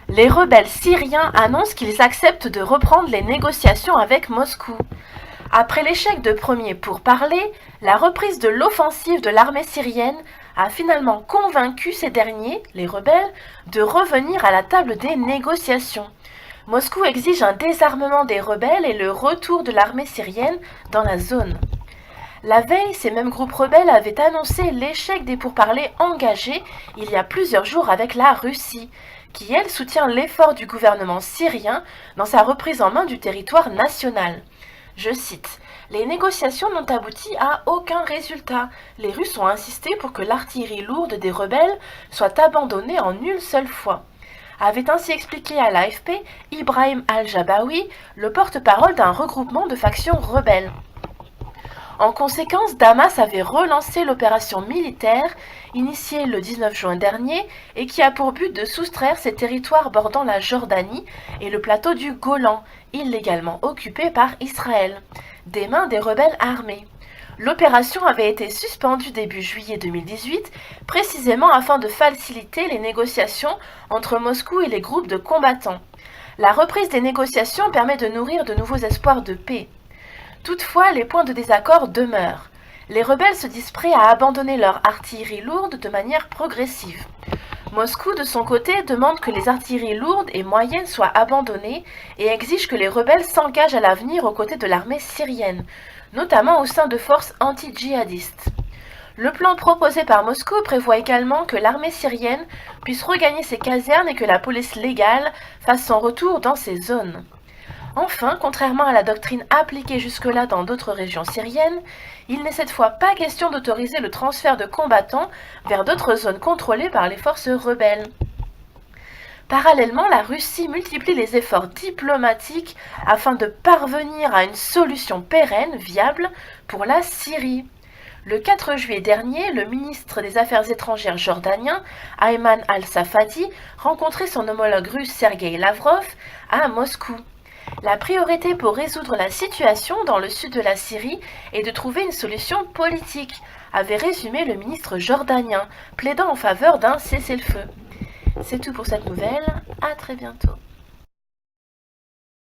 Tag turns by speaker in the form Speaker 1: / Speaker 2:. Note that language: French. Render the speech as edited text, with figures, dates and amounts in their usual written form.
Speaker 1: Les rebelles syriens annoncent qu'ils acceptent de reprendre les négociations avec Moscou. Après l'échec de premiers pourparlers, la reprise de l'offensive de l'armée syrienne a finalement convaincu ces derniers, les rebelles, de revenir à la table des négociations. Moscou exige un désarmement des rebelles et le retour de l'armée syrienne dans la zone. La veille, ces mêmes groupes rebelles avaient annoncé l'échec des pourparlers engagés il y a plusieurs jours avec la Russie, qui elle soutient l'effort du gouvernement syrien dans sa reprise en main du territoire national. Je cite, les négociations n'ont abouti à aucun résultat. Les Russes ont insisté pour que l'artillerie lourde des rebelles soit abandonnée en une seule fois, avait ainsi expliqué à l'AFP Ibrahim al-Jabawi, le porte-parole d'un regroupement de factions rebelles. En conséquence, Damas avait relancé l'opération militaire initiée le 19 juin dernier et qui a pour but de soustraire ces territoires bordant la Jordanie et le plateau du Golan, illégalement occupés par Israël, des mains des rebelles armés. L'opération avait été suspendue début juillet 2018, précisément afin de faciliter les négociations entre Moscou et les groupes de combattants. La reprise des négociations permet de nourrir de nouveaux espoirs de paix. Toutefois, les points de désaccord demeurent. Les rebelles se disent prêts à abandonner leur artillerie lourde de manière progressive. Moscou, de son côté, demande que les artilleries lourdes et moyennes soient abandonnées et exige que les rebelles s'engagent à l'avenir aux côtés de l'armée syrienne, notamment au sein de forces anti-djihadistes. Le plan proposé par Moscou prévoit également que l'armée syrienne puisse regagner ses casernes et que la police légale fasse son retour dans ces zones. Enfin, contrairement à la doctrine appliquée jusque-là dans d'autres régions syriennes, il n'est cette fois pas question d'autoriser le transfert de combattants vers d'autres zones contrôlées par les forces rebelles. Parallèlement, la Russie multiplie les efforts diplomatiques afin de parvenir à une solution pérenne, viable, pour la Syrie. Le 4 juillet dernier, le ministre des Affaires étrangères jordanien, Ayman al-Safadi, rencontrait son homologue russe Sergueï Lavrov à Moscou. La priorité pour résoudre la situation dans le sud de la Syrie est de trouver une solution politique, avait résumé le ministre jordanien, plaidant en faveur d'un cessez-le-feu. C'est tout pour cette nouvelle, à très bientôt.